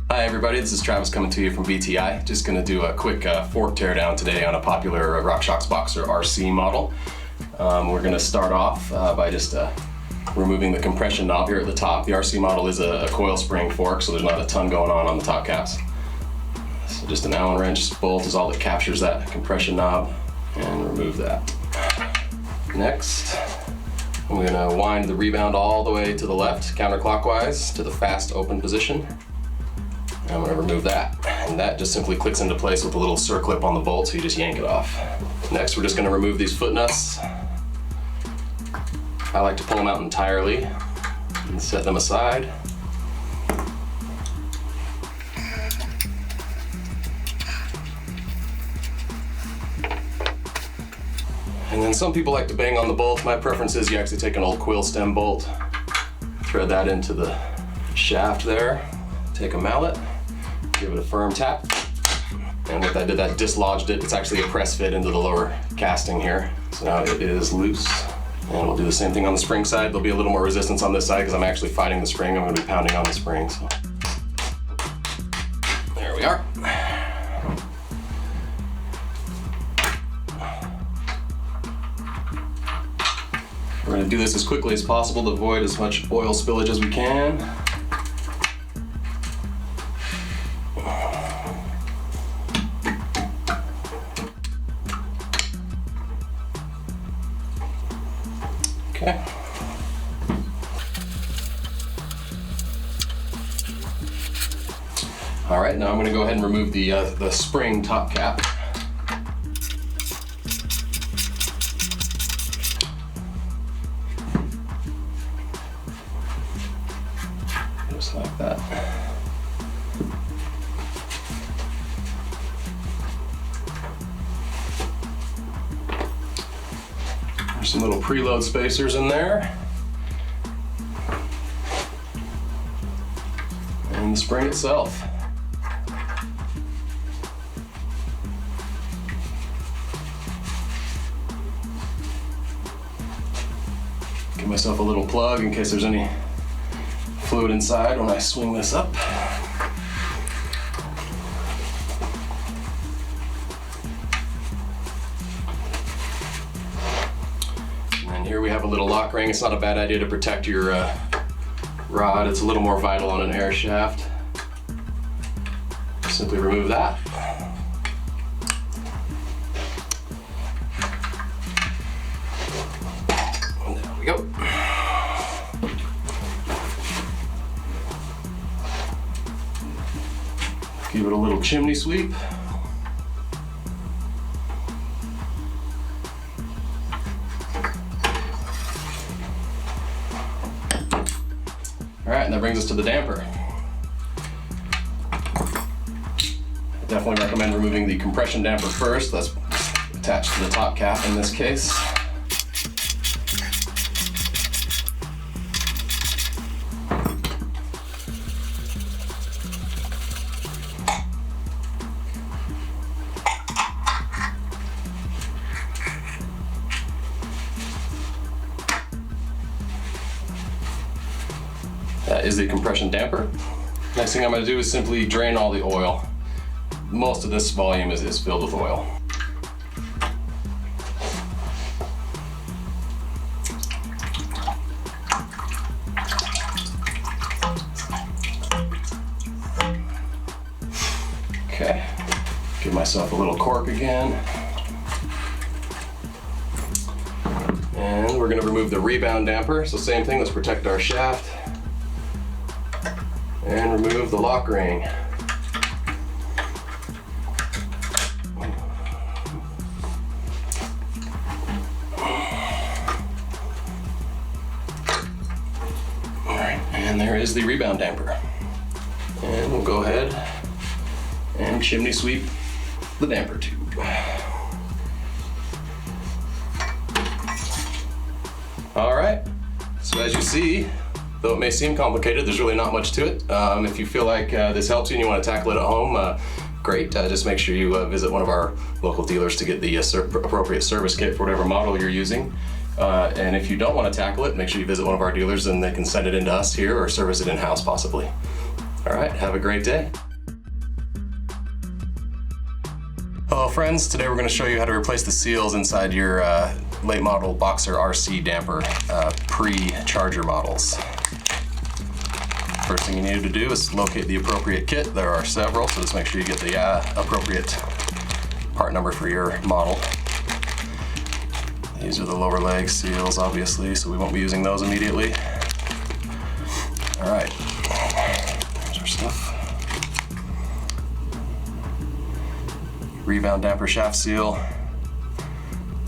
Hi everybody, this is Travis coming to you from BTI. Just going to do a quick fork teardown today on a popular RockShox Boxer RC model. We're going to start off by just removing the compression knob here at the top. The RC model is a coil spring fork, so there's not a ton going on the top caps. So just an Allen wrench bolt is all that captures that compression knob, and remove that. Next, I'm going to wind the rebound all the way to the left, counterclockwise, to the fast open position. I'm going to remove that, and that just simply clicks into place with a little circlip on the bolt, so you just yank it off. Next, we're just going to remove these foot nuts. I like to pull them out entirely and set them aside. And then some people like to bang on the bolt. My preference is you actually take an old quill stem bolt, thread that into the shaft there, take a mallet, give it a firm tap, and what that did, that dislodged it. It's actually a press fit into the lower casting here. So now it is loose. And we'll do the same thing on the spring side. There'll be a little more resistance on this side because I'm actually fighting the spring. I'm going to be pounding on the spring. So there we are. We're going to do this as quickly as possible to avoid as much oil spillage as we can. Okay. All right, now I'm going to go ahead and remove the spring top cap. Just like that. There's some little preload spacers in there. And the spring itself. Give myself a little plug in case there's any fluid inside when I swing this up. And here we have a little lock ring. It's not a bad idea to protect your rod. It's a little more vital on an air shaft. Simply remove that. And there we go. Give it a little chimney sweep. All right, and that brings us to the damper. I definitely recommend removing the compression damper first. That's attached to the top cap in this case. That is the compression damper. Next thing I'm going to do is simply drain all the oil. Most of this volume is filled with oil. Okay, give myself a little cork again. And we're going to remove the rebound damper. So same thing, let's protect our shaft. And remove the lock ring. Alright, and there is the rebound damper. And we'll go ahead and chimney sweep the damper tube. Alright, so as you see, though it may seem complicated, there's really not much to it. If you feel like this helps you and you want to tackle it at home, great. Just make sure you visit one of our local dealers to get the appropriate service kit for whatever model you're using. And if you don't want to tackle it, make sure you visit one of our dealers and they can send it into us here or service it in-house possibly. All right, have a great day. Hello friends, today we're going to show you how to replace the seals inside your late model Boxer RC damper pre-charger models. First thing you need to do is locate the appropriate kit. There are several, so just make sure you get the appropriate part number for your model. These are the lower leg seals, obviously, so we won't be using those immediately. All right, there's our stuff. Rebound damper shaft seal.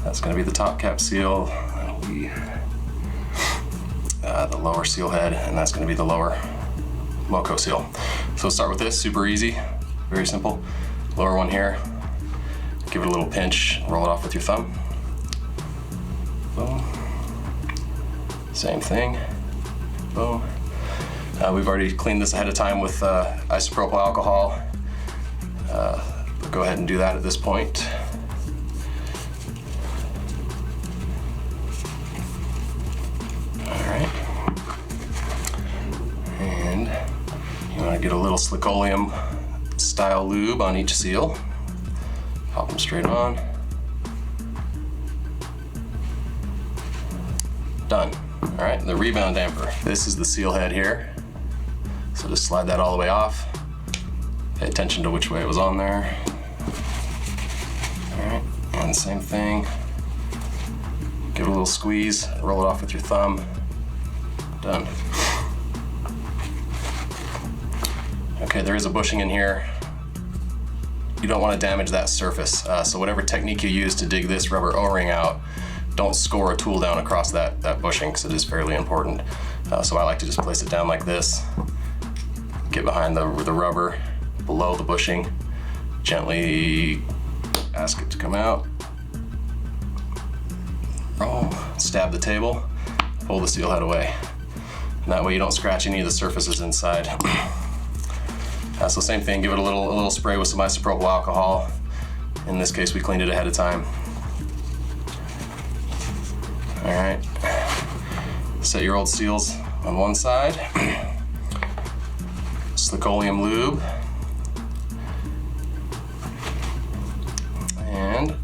That's going to be the top cap seal. That'll be the lower seal head, and that's going to be the lower loco seal. So we'll start with this, super easy, very simple. Lower one here, give it a little pinch, roll it off with your thumb. Boom. Same thing, boom. We've already cleaned this ahead of time with isopropyl alcohol. Go ahead and do that at this point. All right. And you want to get a little slickoleum style lube on each seal. Pop them straight on. Done. All right, the rebound damper. This is the seal head here. So just slide that all the way off. Pay attention to which way it was on there. All right, and same thing. Give it a little squeeze, roll it off with your thumb. Done. Okay, there is a bushing in here. You don't want to damage that surface. So whatever technique you use to dig this rubber O-ring out, don't score a tool down across that bushing, because it is fairly important. So I like to just place it down like this. Get behind the rubber, below the bushing, gently ask it to come out. Roll, stab the table, pull the seal head away. And that way you don't scratch any of the surfaces inside. So same thing, give it a little spray with some isopropyl alcohol. In this case, we cleaned it ahead of time. All right, set your old seals on one side. Slickoleum lube. And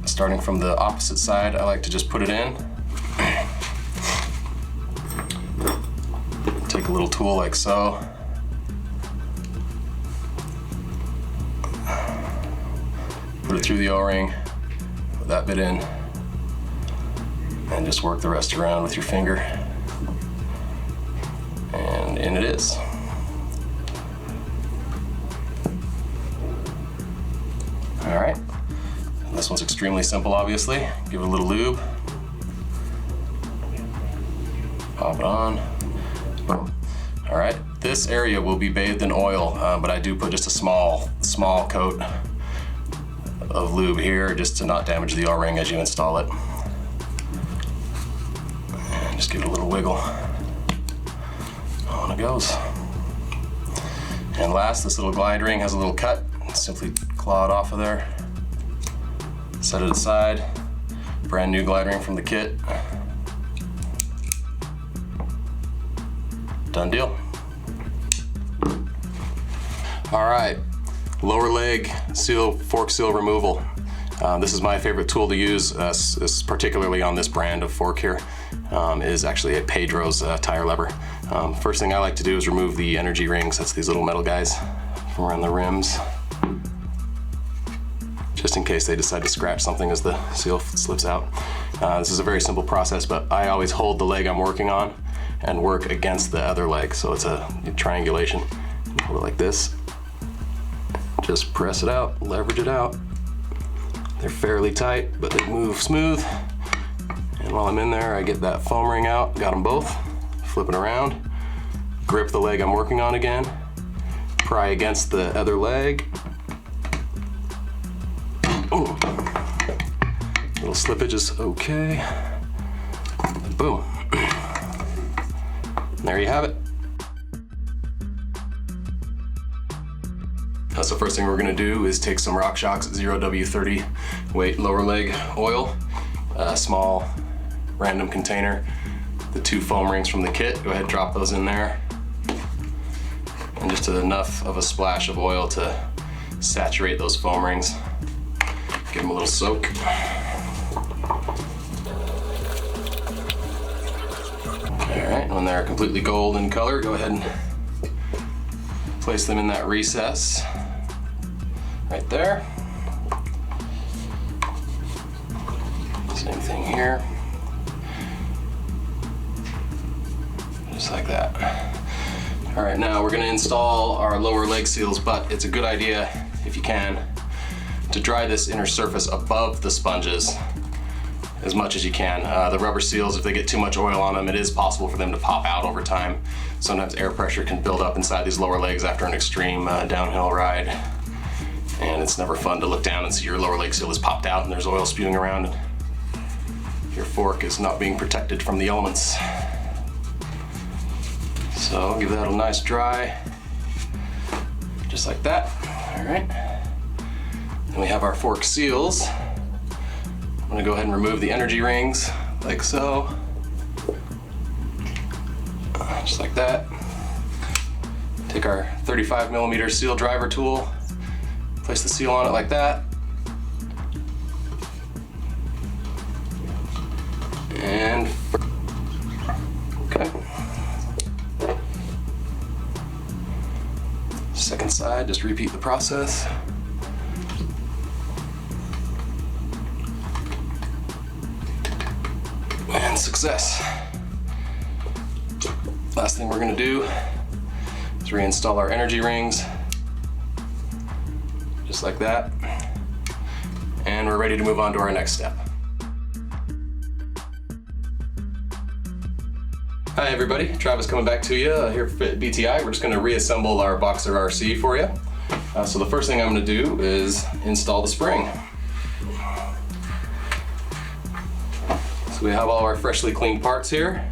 starting from the opposite side, I like to just put it in. Take a little tool like so. Put it through the O-ring, put that bit in, and just work the rest around with your finger. And in it is. All right, and this one's extremely simple, obviously. Give it a little lube. Pop it on. Boom. All right, this area will be bathed in oil, but I do put just a small coat of lube here just to not damage the O-ring as you install it. And just give it a little wiggle. On it goes. And last, this little glide ring has a little cut. Simply claw it off of there. Set it aside. Brand new glide ring from the kit. Done deal. All right, lower leg seal, fork seal removal. This is my favorite tool to use, particularly on this brand of fork here, is actually a Pedro's tire lever. First thing I like to do is remove the energy rings. That's these little metal guys from around the rims, just in case they decide to scratch something as the seal slips out. This is a very simple process, but I always hold the leg I'm working on and work against the other leg, so it's a triangulation. Hold it like this. Just press it out, leverage it out. They're fairly tight, but they move smooth. And while I'm in there, I get that foam ring out, got them both, flip it around, grip the leg I'm working on again, pry against the other leg. Ooh. Little slippage is okay. Boom. There you have it. So first thing we're gonna do is take some RockShox 0W30 weight lower leg oil, a small random container, the 2 foam rings from the kit. Go ahead and drop those in there. And and just enough of a splash of oil to saturate those foam rings. Give them a little soak. Alright, when they're completely gold in color, go ahead and place them in that recess right there. Same thing here. Just like that. Alright, now we're going to install our lower leg seals, but it's a good idea, if you can, to dry this inner surface above the sponges as much as you can. The rubber seals, if they get too much oil on them, it is possible for them to pop out over time. Sometimes air pressure can build up inside these lower legs after an extreme downhill ride. And it's never fun to look down and see your lower leg seal has popped out and there's oil spewing around. And your fork is not being protected from the elements. So give that a nice dry, just like that. All right. Then we have our fork seals. I'm gonna go ahead and remove the energy rings, like so. Just like that. Take our 35mm seal driver tool, place the seal on it like that. And, okay. Second side, just repeat the process. And success. Last thing we're gonna do is reinstall our energy rings, just like that. And we're ready to move on to our next step. Hi everybody, Travis coming back to you here at BTI. We're just gonna reassemble our Boxer RC for you. So the first thing I'm gonna do is install the spring. So we have all our freshly cleaned parts here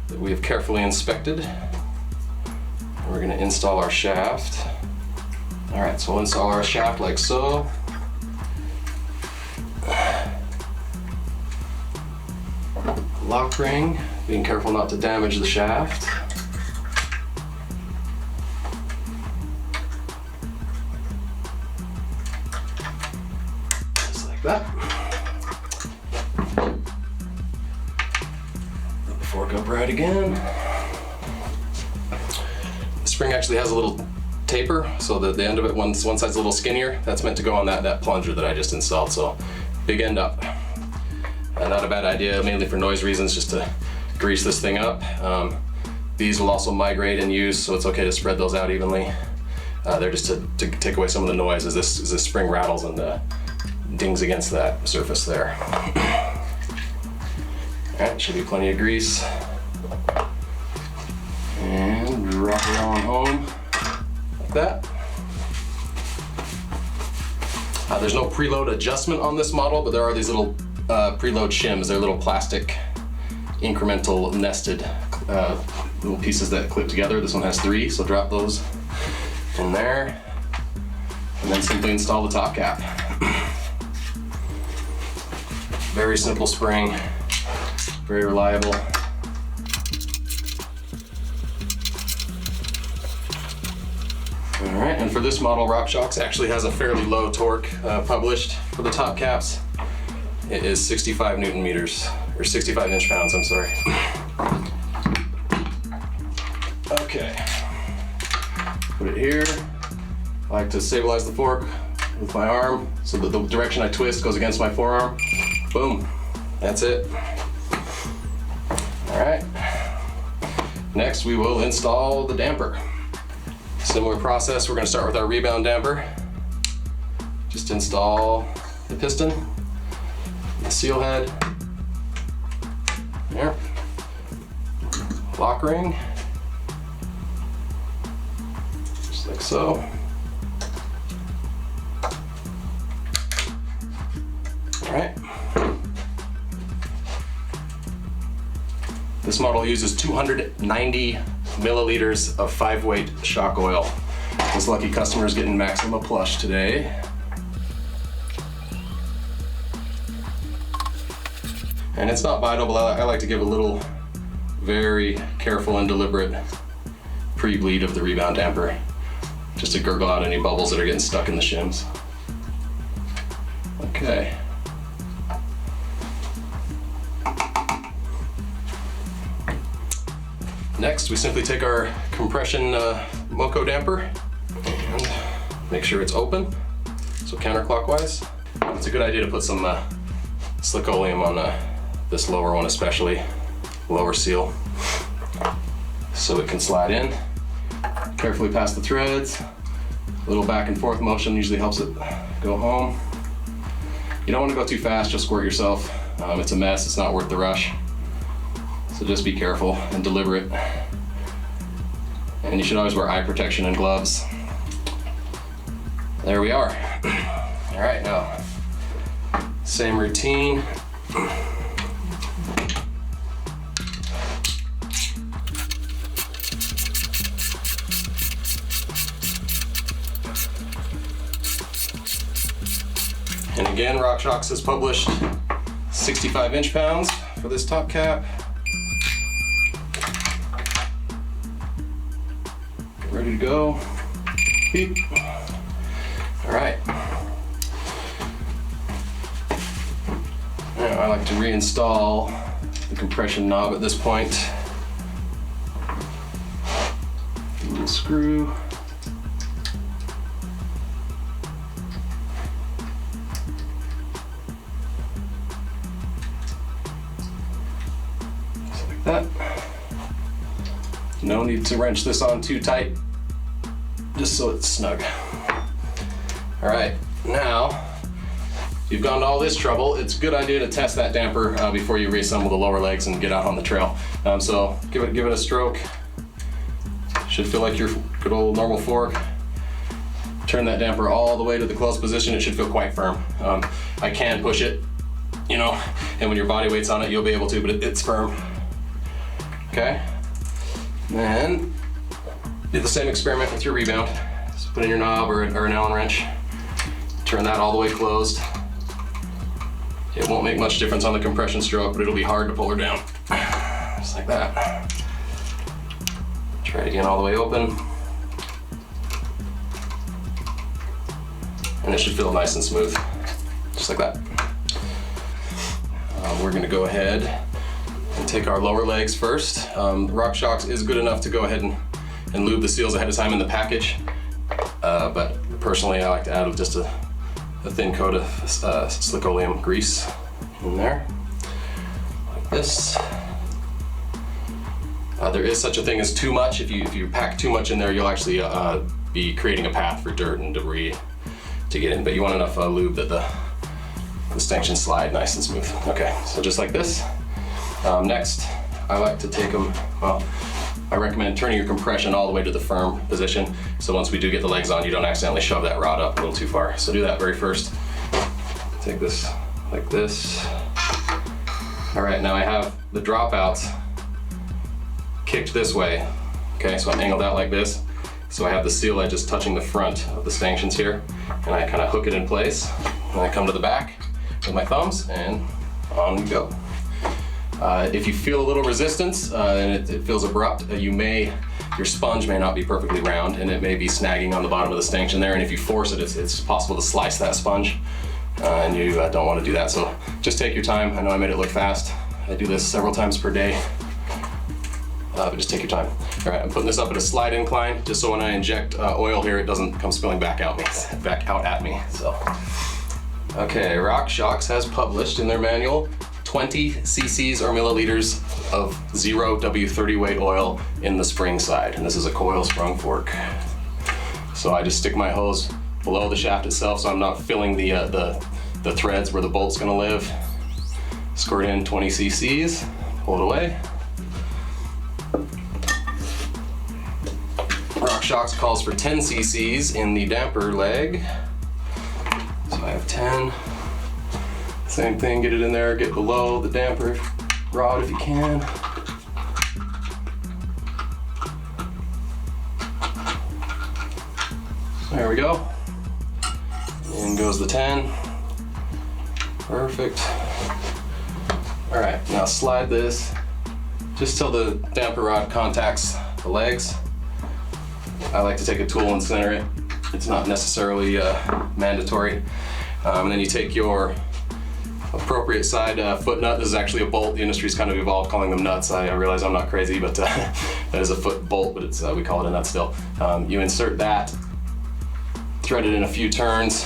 that we have carefully inspected. We're gonna install our shaft. All right, so we'll install our shaft like so. Lock ring, being careful not to damage the shaft. Just like that. Let the fork up right again. The spring actually has a little taper, so that the end of it, one side's a little skinnier. That's meant to go on that plunger that I just installed, so big end up. Not a bad idea, mainly for noise reasons, just to grease this thing up. These will also migrate in use, so it's okay to spread those out evenly. They're just to take away some of the noise as this spring rattles and dings against that surface there. Alright, should be plenty of grease. And drop it on home, like that. There's no preload adjustment on this model, but there are these little preload shims. They're little plastic incremental nested little pieces that clip together. This one has 3, so drop those in there and then simply install the top cap. Very simple spring, very reliable. All right, and for this model, RockShox actually has a fairly low torque published for the top caps. It is 65 Newton meters, or 65 inch-pounds, I'm sorry. Okay, put it here. I like to stabilize the fork with my arm so that the direction I twist goes against my forearm. Boom, that's it. All right, next we will install the damper. Similar process, we're gonna start with our rebound damper. Just install the piston, the seal head, there, lock ring, just like so. All right. This model uses 290 milliliters of 5-weight shock oil. This lucky customer is getting Maxima Plush today. And it's not biotable. I like to give a little very careful and deliberate pre-bleed of the rebound damper, just to gurgle out any bubbles that are getting stuck in the shims. Okay. Next, we simply take our compression Moco damper and make sure it's open, so counterclockwise. It's a good idea to put some slick oleum on this lower one, especially lower seal, so it can slide in. Carefully past the threads. A little back and forth motion usually helps it go home. You don't want to go too fast, just squirt yourself. It's a mess, it's not worth the rush. So just be careful and deliberate. And you should always wear eye protection and gloves. There we are. All right, now, same routine. And again, RockShox has published 65 inch-pounds for this top cap. Ready to go. Beep. All right. Now I like to reinstall the compression knob at this point. Little screw. Just like that. No need to wrench this on too tight, just so it's snug. All right, now you've gone to all this trouble. It's a good idea to test that damper before you reassemble the lower legs and get out on the trail. So give it a stroke. Should feel like your good old normal fork. Turn that damper all the way to the close position. It should feel quite firm. I can push it, you know, and when your body weight's on it, you'll be able to, but it's firm. Okay. Then do the same experiment with your rebound. So put in your knob or an Allen wrench. Turn that all the way closed. It won't make much difference on the compression stroke, but it'll be hard to pull her down. Just like that. Try it again all the way open. And it should feel nice and smooth. Just like that. We're gonna go ahead and take our lower legs first. RockShox is good enough to go ahead and lube the seals ahead of time in the package. But personally, I like to add just a thin coat of slick oleum grease in there, like this. There is such a thing as too much. If you pack too much in there, you'll actually be creating a path for dirt and debris to get in. But you want enough lube that the stanchions slide nice and smooth. Okay, so just like this. Next, I like to take them, well, I recommend turning your compression all the way to the firm position. So once we do get the legs on, you don't accidentally shove that rod up a little too far. So do that very first. Take this like this. All right, now I have the dropouts kicked this way. Okay, so I'm angled out like this. So I have the seal edge just touching the front of the stanchions here. And I kind of hook it in place. And I come to the back with my thumbs and on we go. If you feel a little resistance and it feels abrupt, your sponge may not be perfectly round and it may be snagging on the bottom of the stanchion there, and if you force it, it's possible to slice that sponge, and you don't want to do that. So just take your time. I know I made it look fast. I do this several times per day, but just take your time. All right, I'm putting this up at a slide incline, just so when I inject oil here, it doesn't come spilling back out at me. So, okay, RockShox has published in their manual 20 cc's or milliliters of 0 W30 weight oil in the spring side, and this is a coil sprung fork. So I just stick my hose below the shaft itself, so I'm not filling the threads where the bolt's gonna live. Squirt in 20 cc's, pull it away. RockShox calls for 10 cc's in the damper leg, so I have 10. Same thing, get it in there, get below the damper rod if you can. There we go. In goes the 10. Perfect. All right, now slide this just till the damper rod contacts the legs. I like to take a tool and center it. It's not necessarily mandatory. And then you take your appropriate side foot nut. This is actually a bolt. The industry's kind of evolved calling them nuts. I realize I'm not crazy, but that is a foot bolt, but it's we call it a nut still. You insert that, thread it in a few turns.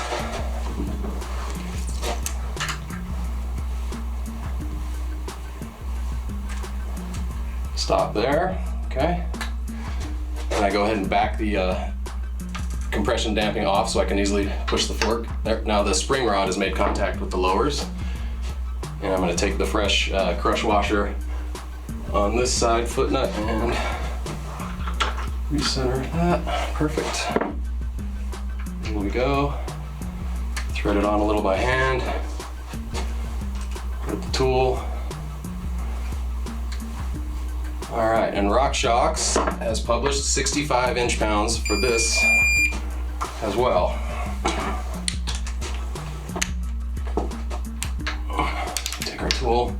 Stop there, okay. And I go ahead and back the compression damping off so I can easily push the fork. There. Now the spring rod has made contact with the lowers. And I'm going to take the fresh crush washer on this side foot nut and recenter that. Perfect. Here we go. Thread it on a little by hand. With the tool. All right, and RockShox has published 65 inch-pounds for this as well. Take our tool.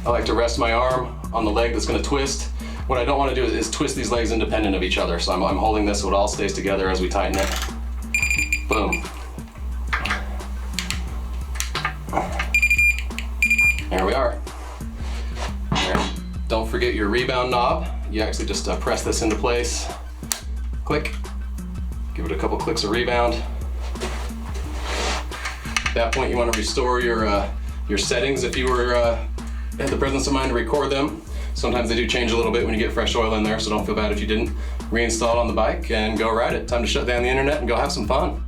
I like to rest my arm on the leg that's going to twist. What I don't want to do is twist these legs independent of each other, so I'm holding this so it all stays together as we tighten it. Boom. There we are. Don't forget your rebound knob. You actually just press this into place. Click. Give it a couple clicks of rebound. At that point, you want to restore your settings if you were had the presence of mind to record them. Sometimes they do change a little bit when you get fresh oil in there, so don't feel bad if you didn't. Reinstall on the bike and go ride it. Time to shut down the internet and go have some fun.